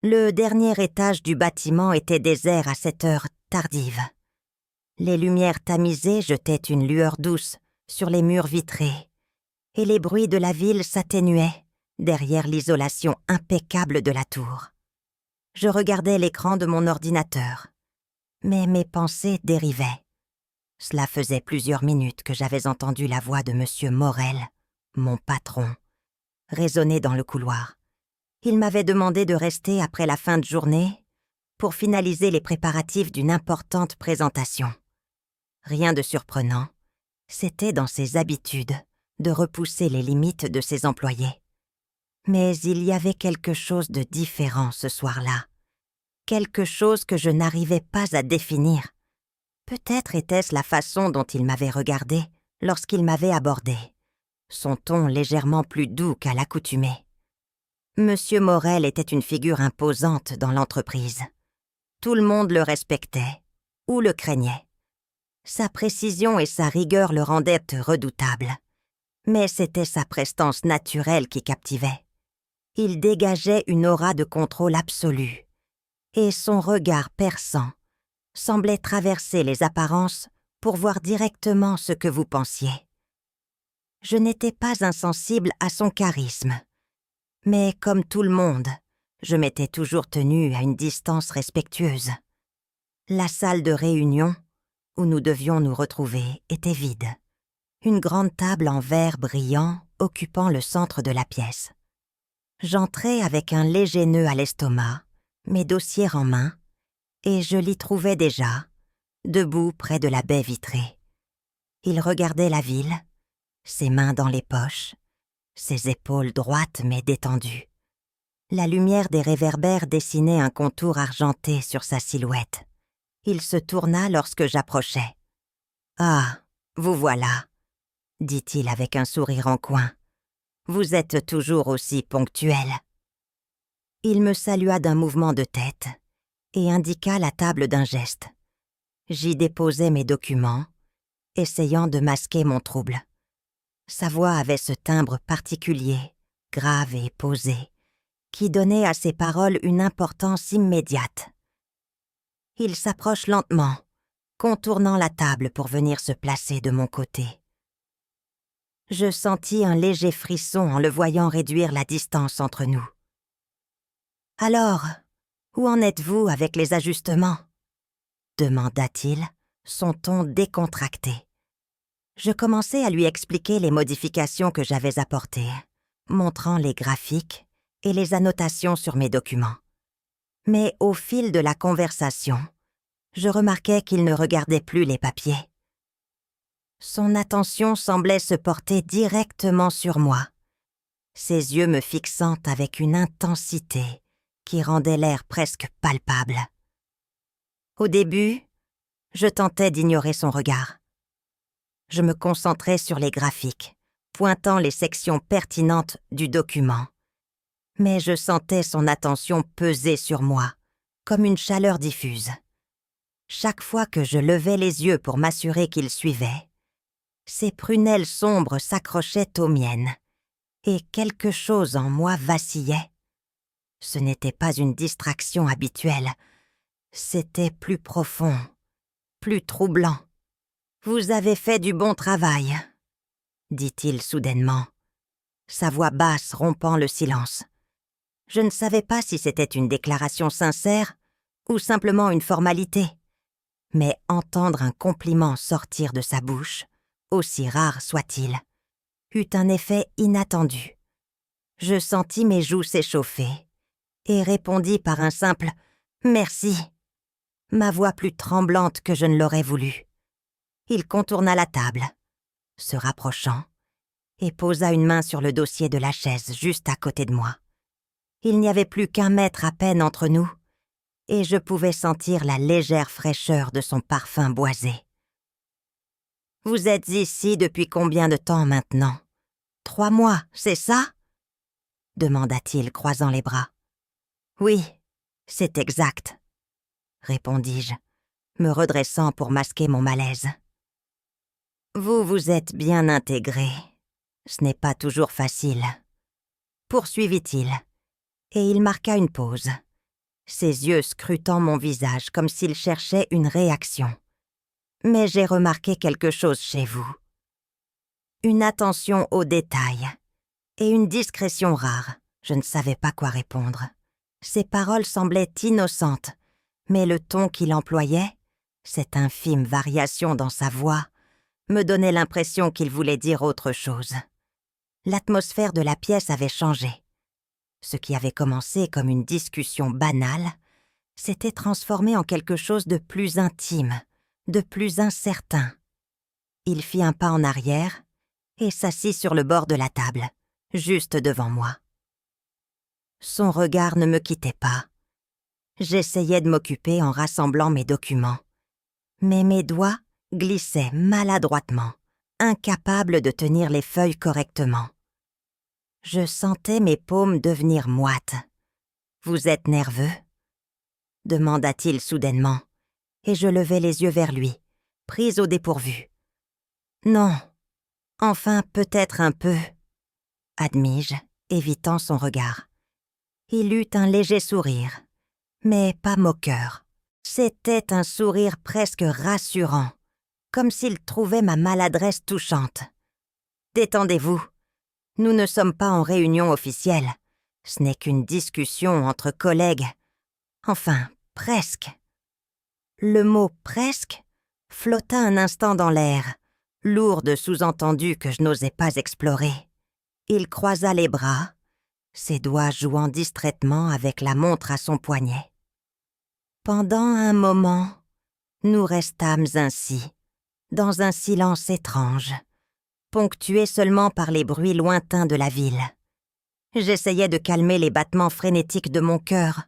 Le dernier étage du bâtiment était désert à cette heure tardive. Les lumières tamisées jetaient une lueur douce sur les murs vitrés, et les bruits de la ville s'atténuaient derrière l'isolation impeccable de la tour. Je regardais l'écran de mon ordinateur, mais mes pensées dérivaient. Cela faisait plusieurs minutes que j'avais entendu la voix de M. Morel, mon patron, résonner dans le couloir. Il m'avait demandé de rester après la fin de journée pour finaliser les préparatifs d'une importante présentation. Rien de surprenant, c'était dans ses habitudes de repousser les limites de ses employés. Mais il y avait quelque chose de différent ce soir-là, quelque chose que je n'arrivais pas à définir. Peut-être était-ce la façon dont il m'avait regardé lorsqu'il m'avait abordé, son ton légèrement plus doux qu'à l'accoutumée. Monsieur Morel était une figure imposante dans l'entreprise. Tout le monde le respectait ou le craignait. Sa précision et sa rigueur le rendaient redoutable. Mais c'était sa prestance naturelle qui captivait. Il dégageait une aura de contrôle absolu, et son regard perçant semblait traverser les apparences pour voir directement ce que vous pensiez. Je n'étais pas insensible à son charisme, mais comme tout le monde, je m'étais toujours tenue à une distance respectueuse. La salle de réunion, où nous devions nous retrouver, était vide. Une grande table en verre brillant occupant le centre de la pièce. J'entrai avec un léger nœud à l'estomac, mes dossiers en main, et je l'y trouvais déjà, debout près de la baie vitrée. Il regardait la ville, ses mains dans les poches, ses épaules droites mais détendues. La lumière des réverbères dessinait un contour argenté sur sa silhouette. Il se tourna lorsque j'approchais. « Ah, vous voilà », dit-il avec un sourire en coin. « Vous êtes toujours aussi ponctuel. » Il me salua d'un mouvement de tête et indiqua la table d'un geste. J'y déposai mes documents, essayant de masquer mon trouble. Sa voix avait ce timbre particulier, grave et posé, qui donnait à ses paroles une importance immédiate. Il s'approche lentement, contournant la table pour venir se placer de mon côté. Je sentis un léger frisson en le voyant réduire la distance entre nous. « Alors, où en êtes-vous avec les ajustements ?» demanda-t-il, son ton décontracté. Je commençai à lui expliquer les modifications que j'avais apportées, montrant les graphiques et les annotations sur mes documents. Mais au fil de la conversation, je remarquai qu'il ne regardait plus les papiers. Son attention semblait se porter directement sur moi, ses yeux me fixant avec une intensité qui rendait l'air presque palpable. Au début, je tentais d'ignorer son regard. Je me concentrais sur les graphiques, pointant les sections pertinentes du document. Mais je sentais son attention peser sur moi, comme une chaleur diffuse. Chaque fois que je levais les yeux pour m'assurer qu'il suivait, ses prunelles sombres s'accrochaient aux miennes, et quelque chose en moi vacillait. Ce n'était pas une distraction habituelle, c'était plus profond, plus troublant. « Vous avez fait du bon travail », dit-il soudainement, sa voix basse rompant le silence. Je ne savais pas si c'était une déclaration sincère ou simplement une formalité, mais entendre un compliment sortir de sa bouche, aussi rare soit-il, eut un effet inattendu. Je sentis mes joues s'échauffer et répondis par un simple « merci », ma voix plus tremblante que je ne l'aurais voulu. Il contourna la table, se rapprochant, et posa une main sur le dossier de la chaise juste à côté de moi. Il n'y avait plus qu'1 mètre à peine entre nous, et je pouvais sentir la légère fraîcheur de son parfum boisé. « Vous êtes ici depuis combien de temps maintenant ? 3 mois, c'est ça ?» demanda-t-il, croisant les bras. « Oui, c'est exact, » répondis-je, me redressant pour masquer mon malaise. « Vous vous êtes bien intégré. Ce n'est pas toujours facile. » poursuivit-il, et il marqua une pause, ses yeux scrutant mon visage comme s'il cherchait une réaction. Mais j'ai remarqué quelque chose chez vous. Une attention aux détails et une discrétion rare. Je ne savais pas quoi répondre. Ses paroles semblaient innocentes, mais le ton qu'il employait, cette infime variation dans sa voix, me donnait l'impression qu'il voulait dire autre chose. L'atmosphère de la pièce avait changé. Ce qui avait commencé comme une discussion banale s'était transformé en quelque chose de plus intime, de plus incertain. Il fit un pas en arrière et s'assit sur le bord de la table, juste devant moi. Son regard ne me quittait pas. J'essayais de m'occuper en rassemblant mes documents, mais mes doigts glissaient maladroitement, incapables de tenir les feuilles correctement. Je sentais mes paumes devenir moites. « Vous êtes nerveux ?» demanda-t-il soudainement, et je levai les yeux vers lui, prise au dépourvu. « Non, enfin peut-être un peu, » admis-je, évitant son regard. Il eut un léger sourire, mais pas moqueur. C'était un sourire presque rassurant, comme s'il trouvait ma maladresse touchante. « Détendez-vous. Nous ne sommes pas en réunion officielle. Ce n'est qu'une discussion entre collègues. Enfin, presque. » Le mot « presque » flotta un instant dans l'air, lourd de sous-entendus que je n'osais pas explorer. Il croisa les bras, ses doigts jouant distraitement avec la montre à son poignet. Pendant un moment, nous restâmes ainsi, dans un silence étrange, ponctué seulement par les bruits lointains de la ville. J'essayais de calmer les battements frénétiques de mon cœur,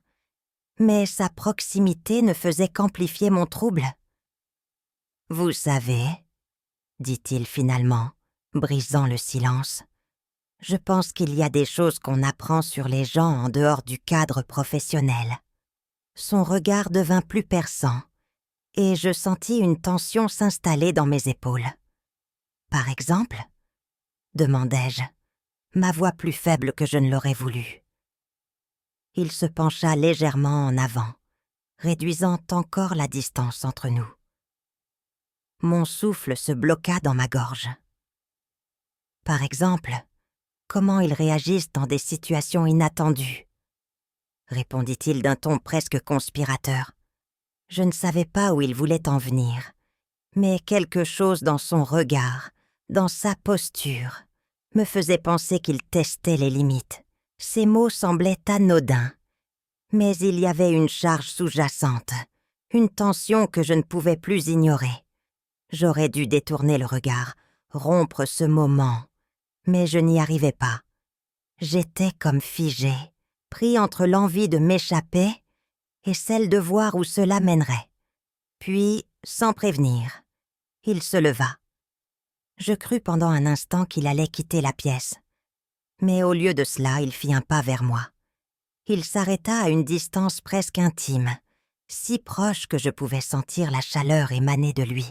mais sa proximité ne faisait qu'amplifier mon trouble. « Vous savez, » dit-il finalement, brisant le silence, « je pense qu'il y a des choses qu'on apprend sur les gens en dehors du cadre professionnel. » Son regard devint plus perçant, et je sentis une tension s'installer dans mes épaules. « Par exemple ?» demandai-je, ma voix plus faible que je ne l'aurais voulu. Il se pencha légèrement en avant, réduisant encore la distance entre nous. Mon souffle se bloqua dans ma gorge. « Par exemple, comment ils réagissent dans des situations inattendues ?» répondit-il d'un ton presque conspirateur. Je ne savais pas où il voulait en venir, mais quelque chose dans son regard, dans sa posture, me faisait penser qu'il testait les limites. Ses mots semblaient anodins, mais il y avait une charge sous-jacente, une tension que je ne pouvais plus ignorer. J'aurais dû détourner le regard, rompre ce moment, mais je n'y arrivais pas. J'étais comme figé, pris entre l'envie de m'échapper et celle de voir où cela mènerait. Puis, sans prévenir, il se leva. Je crus pendant un instant qu'il allait quitter la pièce. Mais au lieu de cela, il fit un pas vers moi. Il s'arrêta à une distance presque intime, si proche que je pouvais sentir la chaleur émaner de lui.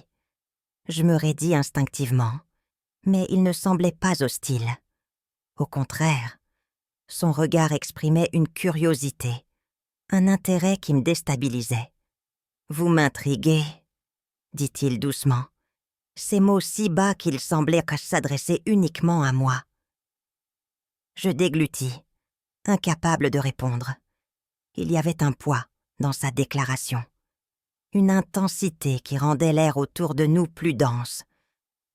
Je me raidis instinctivement, mais il ne semblait pas hostile. Au contraire, son regard exprimait une curiosité, un intérêt qui me déstabilisait. « Vous m'intriguez », dit-il doucement, ces mots si bas qu'ils semblaient s'adresser uniquement à moi. Je déglutis, incapable de répondre. Il y avait un poids dans sa déclaration, une intensité qui rendait l'air autour de nous plus dense.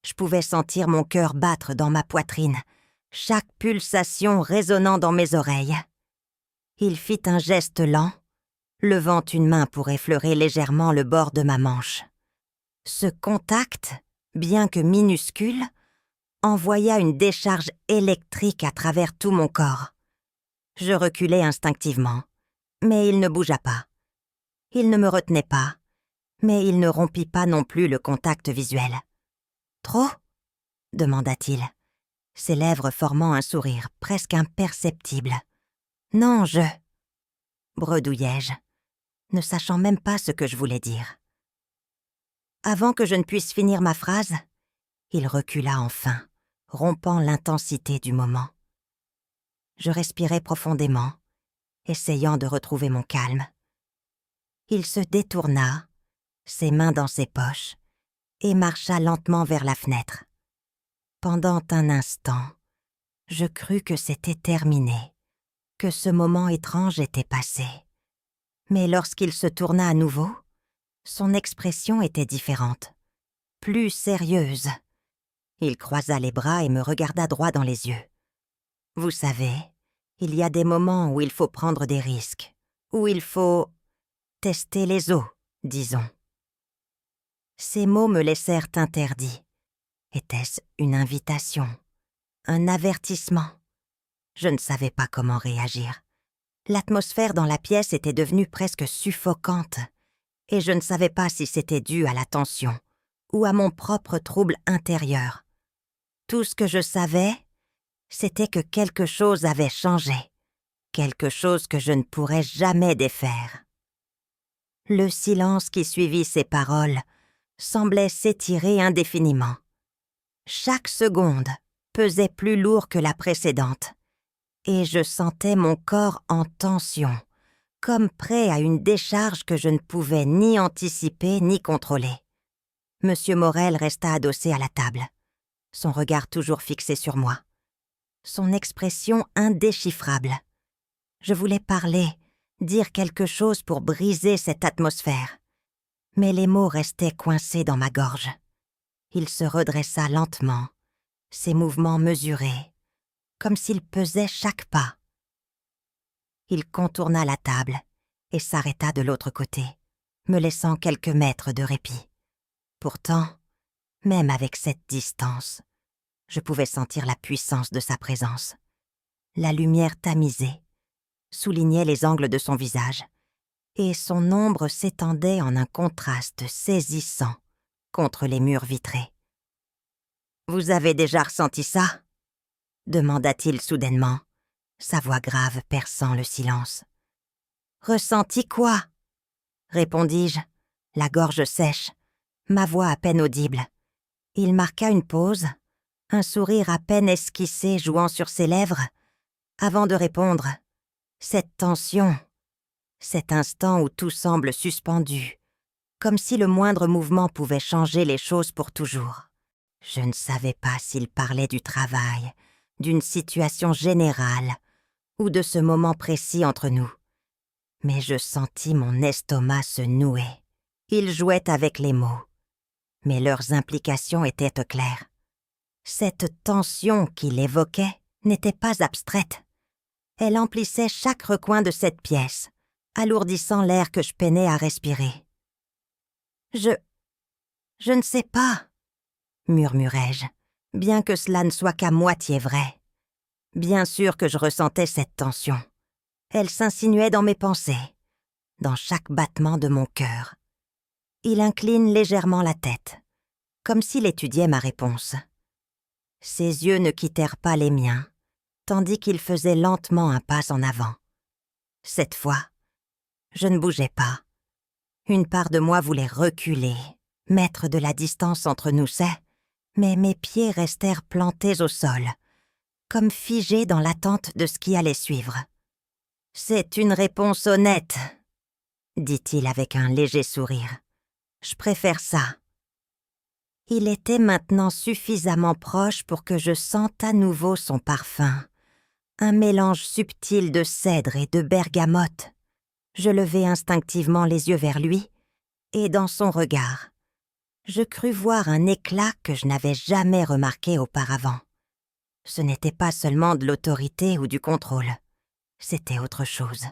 Je pouvais sentir mon cœur battre dans ma poitrine, chaque pulsation résonnant dans mes oreilles. Il fit un geste lent, levant une main pour effleurer légèrement le bord de ma manche. Ce contact, bien que minuscule, envoya une décharge électrique à travers tout mon corps. Je reculai instinctivement, mais il ne bougea pas. Il ne me retenait pas, mais il ne rompit pas non plus le contact visuel. « Trop ?» demanda-t-il, ses lèvres formant un sourire presque imperceptible. « Non, je... » bredouillai-je, ne sachant même pas ce que je voulais dire. Avant que je ne puisse finir ma phrase, il recula enfin, rompant l'intensité du moment. Je respirai profondément, essayant de retrouver mon calme. Il se détourna, ses mains dans ses poches, et marcha lentement vers la fenêtre. Pendant un instant, je crus que c'était terminé, que ce moment étrange était passé. Mais lorsqu'il se tourna à nouveau, son expression était différente, plus sérieuse. Il croisa les bras et me regarda droit dans les yeux. « Vous savez, il y a des moments où il faut prendre des risques, où il faut tester les eaux, disons. » Ces mots me laissèrent interdit. Était-ce une invitation? Un avertissement? Je ne savais pas comment réagir. L'atmosphère dans la pièce était devenue presque suffocante, et je ne savais pas si c'était dû à la tension ou à mon propre trouble intérieur. Tout ce que je savais, c'était que quelque chose avait changé, quelque chose que je ne pourrais jamais défaire. Le silence qui suivit ces paroles semblait s'étirer indéfiniment. Chaque seconde pesait plus lourd que la précédente, et je sentais mon corps en tension, comme prêt à une décharge que je ne pouvais ni anticiper ni contrôler. Monsieur Morel resta adossé à la table, son regard toujours fixé sur moi, son expression indéchiffrable. Je voulais parler, dire quelque chose pour briser cette atmosphère, mais les mots restaient coincés dans ma gorge. Il se redressa lentement, ses mouvements mesurés, comme s'il pesait chaque pas. Il contourna la table et s'arrêta de l'autre côté, me laissant quelques mètres de répit. Pourtant, même avec cette distance, je pouvais sentir la puissance de sa présence. La lumière tamisée soulignait les angles de son visage, et son ombre s'étendait en un contraste saisissant contre les murs vitrés. « Vous avez déjà ressenti ça ?» demanda-t-il soudainement, sa voix grave perçant le silence. « Ressenti quoi ?» répondis-je, la gorge sèche, ma voix à peine audible. Il marqua une pause, un sourire à peine esquissé jouant sur ses lèvres, avant de répondre. Cette tension, cet instant où tout semble suspendu, comme si le moindre mouvement pouvait changer les choses pour toujours. Je ne savais pas s'il parlait du travail, d'une situation générale, ou de ce moment précis entre nous. Mais je sentis mon estomac se nouer. Il jouait avec les mots, mais leurs implications étaient claires. Cette tension qu'il évoquait n'était pas abstraite. Elle emplissait chaque recoin de cette pièce, alourdissant l'air que je peinais à respirer. Je ne sais pas, murmurai-je, bien que cela ne soit qu'à moitié vrai. Bien sûr que je ressentais cette tension. Elle s'insinuait dans mes pensées, dans chaque battement de mon cœur. Il incline légèrement la tête, comme s'il étudiait ma réponse. Ses yeux ne quittèrent pas les miens, tandis qu'il faisait lentement un pas en avant. Cette fois, je ne bougeais pas. Une part de moi voulait reculer, mettre de la distance entre nous, mais mes pieds restèrent plantés au sol, comme figés dans l'attente de ce qui allait suivre. « C'est une réponse honnête, » dit-il avec un léger sourire. « Je préfère ça. » Il était maintenant suffisamment proche pour que je sente à nouveau son parfum, un mélange subtil de cèdre et de bergamote. Je levai instinctivement les yeux vers lui, et dans son regard, je crus voir un éclat que je n'avais jamais remarqué auparavant. Ce n'était pas seulement de l'autorité ou du contrôle, c'était autre chose.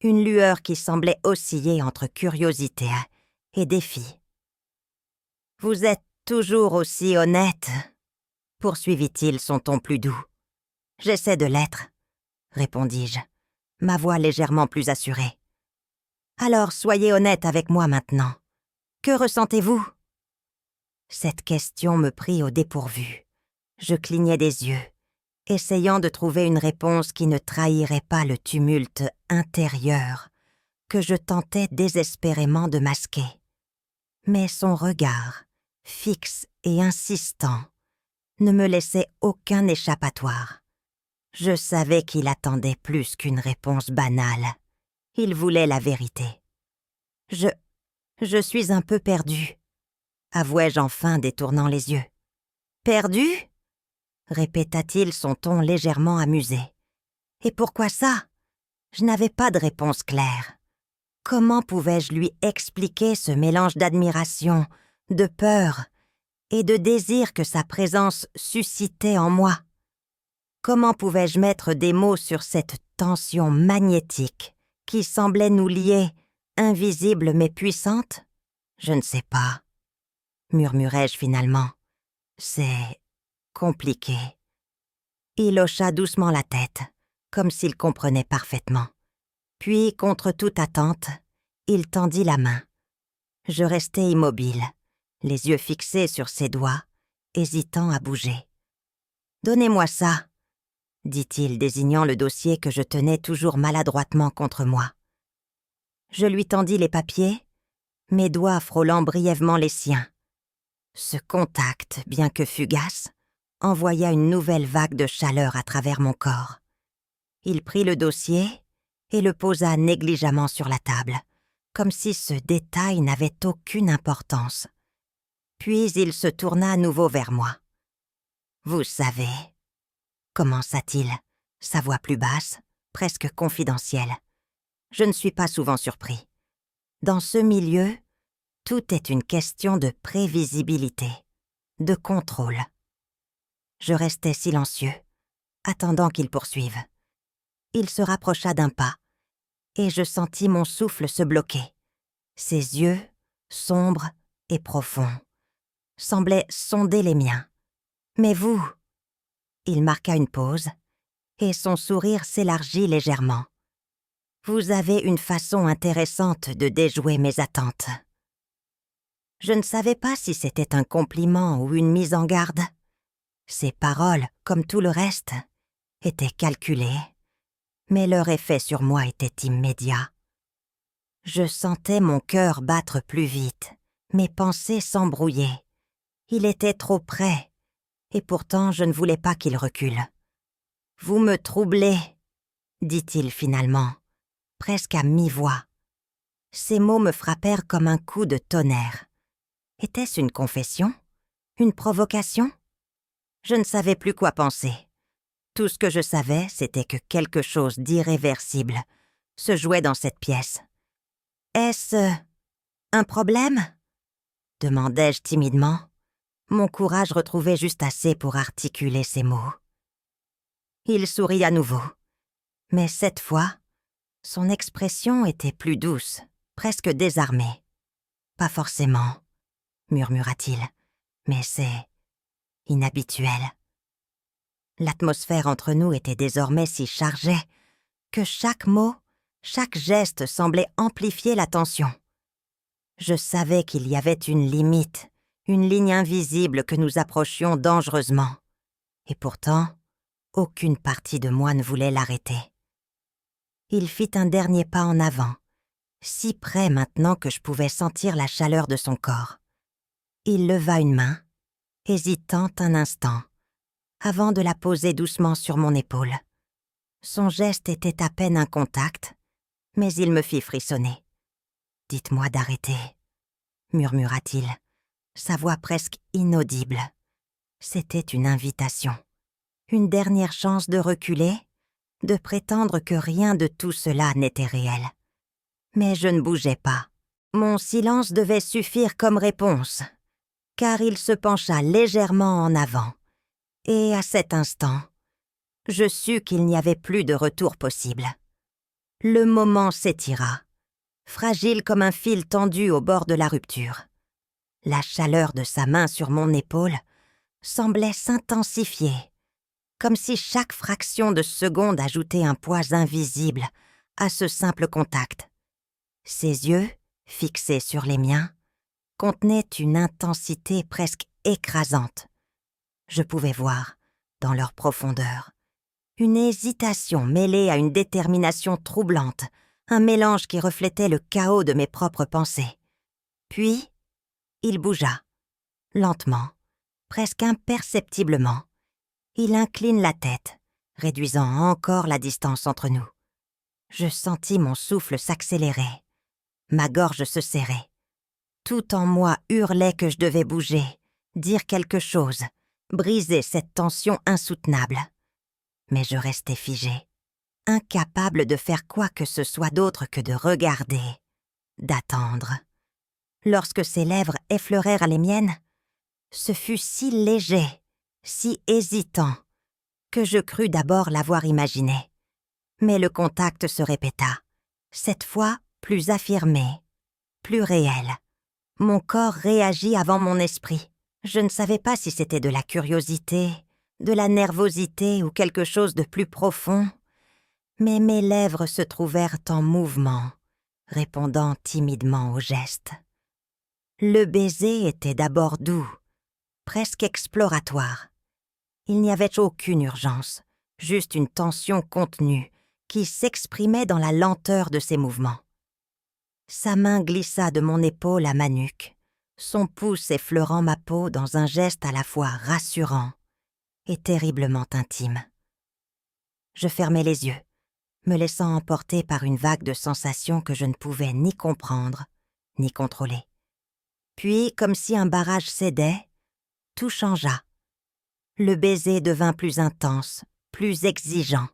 Une lueur qui semblait osciller entre curiosité et défi. « Vous êtes toujours aussi honnête, » poursuivit-il son ton plus doux. « J'essaie de l'être, » répondis-je, ma voix légèrement plus assurée. « Alors soyez honnête avec moi maintenant. Que ressentez-vous » Cette question me prit au dépourvu. Je clignai des yeux, essayant de trouver une réponse qui ne trahirait pas le tumulte intérieur que je tentais désespérément de masquer. Mais son regard, fixe et insistant, ne me laissait aucun échappatoire. Je savais qu'il attendait plus qu'une réponse banale. Il voulait la vérité. Je... je suis un peu perdue, avouai-je enfin, détournant les yeux. Perdue ? Répéta-t-il, son ton légèrement amusé. Et pourquoi ça ? Je n'avais pas de réponse claire. Comment pouvais-je lui expliquer ce mélange d'admiration, de peur et de désir que sa présence suscitait en moi ? Comment pouvais-je mettre des mots sur cette tension magnétique qui semblait nous lier, invisible mais puissante ? Je ne sais pas, murmurai-je finalement. C'est compliqué. Il hocha doucement la tête, comme s'il comprenait parfaitement. Puis, contre toute attente, il tendit la main. Je restai immobile, les yeux fixés sur ses doigts, hésitant à bouger. « Donnez-moi ça », dit-il, désignant le dossier que je tenais toujours maladroitement contre moi. Je lui tendis les papiers, mes doigts frôlant brièvement les siens. Ce contact, bien que fugace, envoya une nouvelle vague de chaleur à travers mon corps. Il prit le dossier et le posa négligemment sur la table, comme si ce détail n'avait aucune importance. Puis il se tourna à nouveau vers moi. « Vous savez, » commença-t-il, sa voix plus basse, presque confidentielle. Je ne suis pas souvent surpris. Dans ce milieu, tout est une question de prévisibilité, de contrôle. Je restai silencieux, attendant qu'il poursuive. Il se rapprocha d'un pas, et je sentis mon souffle se bloquer. Ses yeux, sombres et profonds, semblaient sonder les miens. « Mais vous ?» Il marqua une pause, et son sourire s'élargit légèrement. « Vous avez une façon intéressante de déjouer mes attentes. » Je ne savais pas si c'était un compliment ou une mise en garde. Ses paroles, comme tout le reste, étaient calculées, mais leur effet sur moi était immédiat. Je sentais mon cœur battre plus vite, mes pensées s'embrouiller. Il était trop près, et pourtant je ne voulais pas qu'il recule. « Vous me troublez, » dit-il finalement, presque à mi-voix. Ces mots me frappèrent comme un coup de tonnerre. Était-ce une confession ? Une provocation ? Je ne savais plus quoi penser. Tout ce que je savais, c'était que quelque chose d'irréversible se jouait dans cette pièce. « Est-ce un problème ?» demandai-je timidement, mon courage retrouvé juste assez pour articuler ces mots. Il sourit à nouveau, mais cette fois, son expression était plus douce, presque désarmée. « Pas forcément, » murmura-t-il, « mais c'est inhabituel. » L'atmosphère entre nous était désormais si chargée que chaque mot, chaque geste semblait amplifier la tension. Je savais qu'il y avait une limite, une ligne invisible que nous approchions dangereusement. Et pourtant, aucune partie de moi ne voulait l'arrêter. Il fit un dernier pas en avant, si près maintenant que je pouvais sentir la chaleur de son corps. Il leva une main, hésitant un instant, avant de la poser doucement sur mon épaule. Son geste était à peine un contact, mais il me fit frissonner. « Dites-moi d'arrêter, » murmura-t-il, sa voix presque inaudible. C'était une invitation, une dernière chance de reculer, de prétendre que rien de tout cela n'était réel. Mais je ne bougeais pas. Mon silence devait suffire comme réponse, car il se pencha légèrement en avant. Et à cet instant, je sus qu'il n'y avait plus de retour possible. Le moment s'étira, fragile comme un fil tendu au bord de la rupture. La chaleur de sa main sur mon épaule semblait s'intensifier, comme si chaque fraction de seconde ajoutait un poids invisible à ce simple contact. Ses yeux, fixés sur les miens, contenaient une intensité presque écrasante. Je pouvais voir, dans leur profondeur, une hésitation mêlée à une détermination troublante, un mélange qui reflétait le chaos de mes propres pensées. Puis, il bougea, lentement, presque imperceptiblement. Il incline la tête, réduisant encore la distance entre nous. Je sentis mon souffle s'accélérer. Ma gorge se serrait. Tout en moi hurlait que je devais bouger, dire quelque chose, briser cette tension insoutenable. Mais je restais figée, incapable de faire quoi que ce soit d'autre que de regarder, d'attendre. Lorsque ses lèvres effleurèrent les miennes, ce fut si léger, si hésitant, que je crus d'abord l'avoir imaginé. Mais le contact se répéta, cette fois plus affirmé, plus réel. Mon corps réagit avant mon esprit. Je ne savais pas si c'était de la curiosité, de la nervosité ou quelque chose de plus profond, mais mes lèvres se trouvèrent en mouvement, répondant timidement au geste. Le baiser était d'abord doux, presque exploratoire. Il n'y avait aucune urgence, juste une tension contenue qui s'exprimait dans la lenteur de ses mouvements. Sa main glissa de mon épaule à ma nuque, son pouce effleurant ma peau dans un geste à la fois rassurant et terriblement intime. Je fermai les yeux, me laissant emporter par une vague de sensations que je ne pouvais ni comprendre, ni contrôler. Puis, comme si un barrage cédait, tout changea. Le baiser devint plus intense, plus exigeant.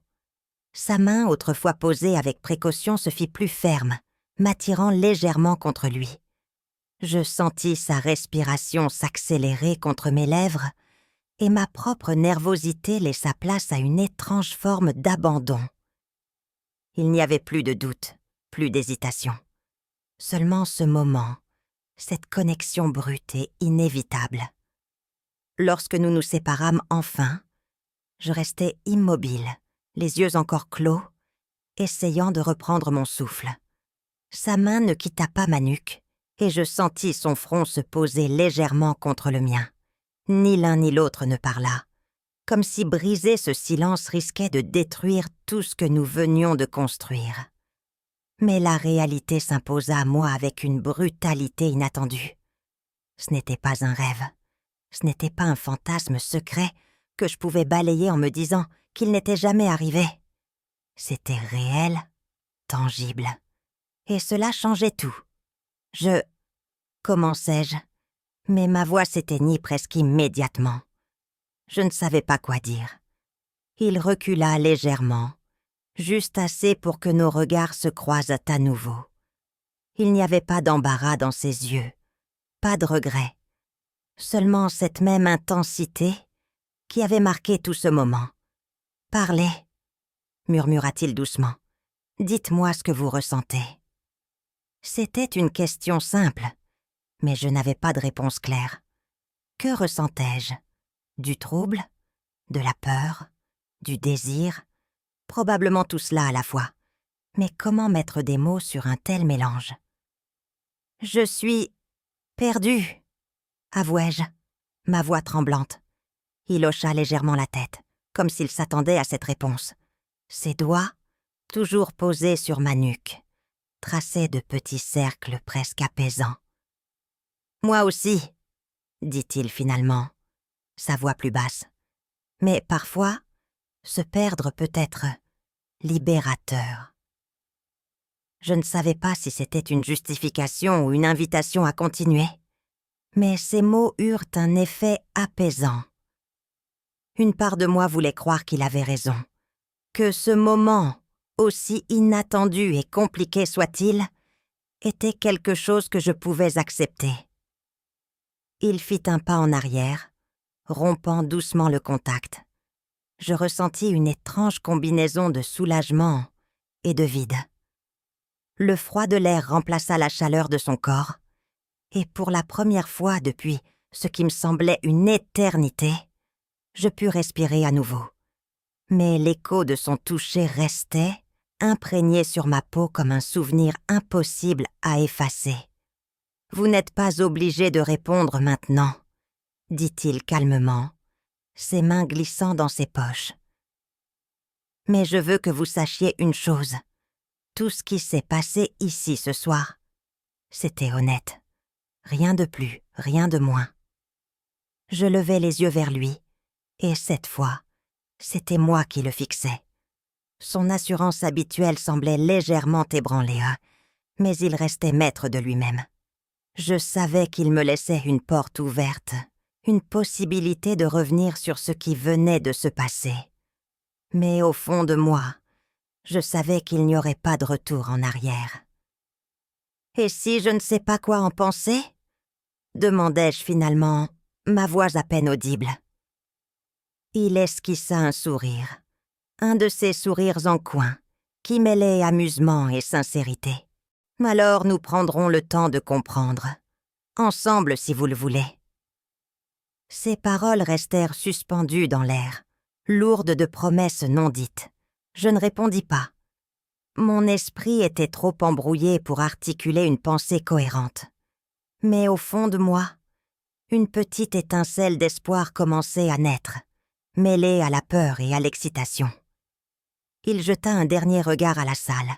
Sa main, autrefois posée avec précaution, se fit plus ferme, m'attirant légèrement contre lui. Je sentis sa respiration s'accélérer contre mes lèvres et ma propre nervosité laissa place à une étrange forme d'abandon. Il n'y avait plus de doute, plus d'hésitation. Seulement ce moment, cette connexion brute et inévitable. Lorsque nous nous séparâmes enfin, je restais immobile, les yeux encore clos, essayant de reprendre mon souffle. Sa main ne quitta pas ma nuque, et je sentis son front se poser légèrement contre le mien. Ni l'un ni l'autre ne parla, comme si briser ce silence risquait de détruire tout ce que nous venions de construire. Mais la réalité s'imposa à moi avec une brutalité inattendue. Ce n'était pas un rêve, ce n'était pas un fantasme secret que je pouvais balayer en me disant qu'il n'était jamais arrivé. C'était réel, tangible. Et cela changeait tout. Commençai-je, mais ma voix s'éteignit presque immédiatement. Je ne savais pas quoi dire. Il recula légèrement, juste assez pour que nos regards se croisent à nouveau. Il n'y avait pas d'embarras dans ses yeux, pas de regret, seulement cette même intensité qui avait marqué tout ce moment. « Parlez », murmura-t-il doucement. « Dites-moi ce que vous ressentez. » C'était une question simple, mais je n'avais pas de réponse claire. Que ressentais-je? Du trouble? De la peur? Du désir? Probablement tout cela à la fois. Mais comment mettre des mots sur un tel mélange? « Je suis perdue, avouai-je, ma voix tremblante. Il hocha légèrement la tête, comme s'il s'attendait à cette réponse. Ses doigts, toujours posés sur ma nuque, traçaient de petits cercles presque apaisants. « Moi aussi, » dit-il finalement, sa voix plus basse. Mais parfois, se perdre peut être libérateur. Je ne savais pas si c'était une justification ou une invitation à continuer, mais ces mots eurent un effet apaisant. Une part de moi voulait croire qu'il avait raison, que ce moment, aussi inattendu et compliqué soit-il, était quelque chose que je pouvais accepter. Il fit un pas en arrière, rompant doucement le contact. Je ressentis une étrange combinaison de soulagement et de vide. Le froid de l'air remplaça la chaleur de son corps, et pour la première fois depuis ce qui me semblait une éternité, je pus respirer à nouveau. Mais l'écho de son toucher restait, imprégné sur ma peau comme un souvenir impossible à effacer. « Vous n'êtes pas obligé de répondre maintenant, » dit-il calmement, ses mains glissant dans ses poches. « Mais je veux que vous sachiez une chose. Tout ce qui s'est passé ici ce soir, c'était honnête. Rien de plus, rien de moins. » Je levai les yeux vers lui, et cette fois, c'était moi qui le fixais. Son assurance habituelle semblait légèrement ébranlée, Mais il restait maître de lui-même. Je savais qu'il me laissait une porte ouverte, une possibilité de revenir sur ce qui venait de se passer. Mais au fond de moi, je savais qu'il n'y aurait pas de retour en arrière. « Et si je ne sais pas quoi en penser ?» demandai-je finalement, ma voix à peine audible. Il esquissa un sourire, un de ces sourires en coin, qui mêlait amusement et sincérité. « Alors nous prendrons le temps de comprendre, ensemble si vous le voulez. » Ces paroles restèrent suspendues dans l'air, lourdes de promesses non dites. Je ne répondis pas. Mon esprit était trop embrouillé pour articuler une pensée cohérente. Mais au fond de moi, une petite étincelle d'espoir commençait à naître, mêlée à la peur et à l'excitation. Il jeta un dernier regard à la salle,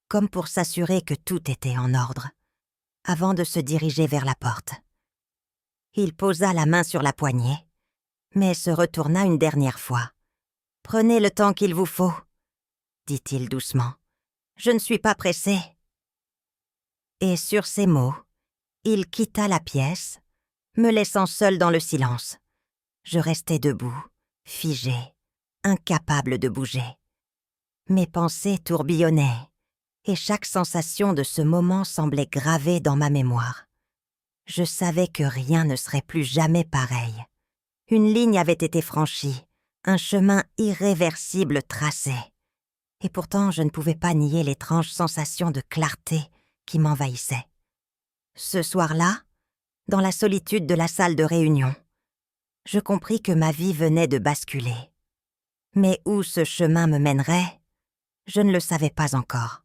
comme pour s'assurer que tout était en ordre, avant de se diriger vers la porte. Il posa la main sur la poignée, mais se retourna une dernière fois. « Prenez le temps qu'il vous faut, » dit-il doucement. « Je ne suis pas pressé. » Et sur ces mots, il quitta la pièce, me laissant seule dans le silence. Je restais debout, figée, incapable de bouger. Mes pensées tourbillonnaient, et chaque sensation de ce moment semblait gravée dans ma mémoire. Je savais que rien ne serait plus jamais pareil. Une ligne avait été franchie, un chemin irréversible tracé. Et pourtant, je ne pouvais pas nier l'étrange sensation de clarté qui m'envahissait. Ce soir-là, dans la solitude de la salle de réunion, je compris que ma vie venait de basculer. Mais où ce chemin me mènerait, je ne le savais pas encore.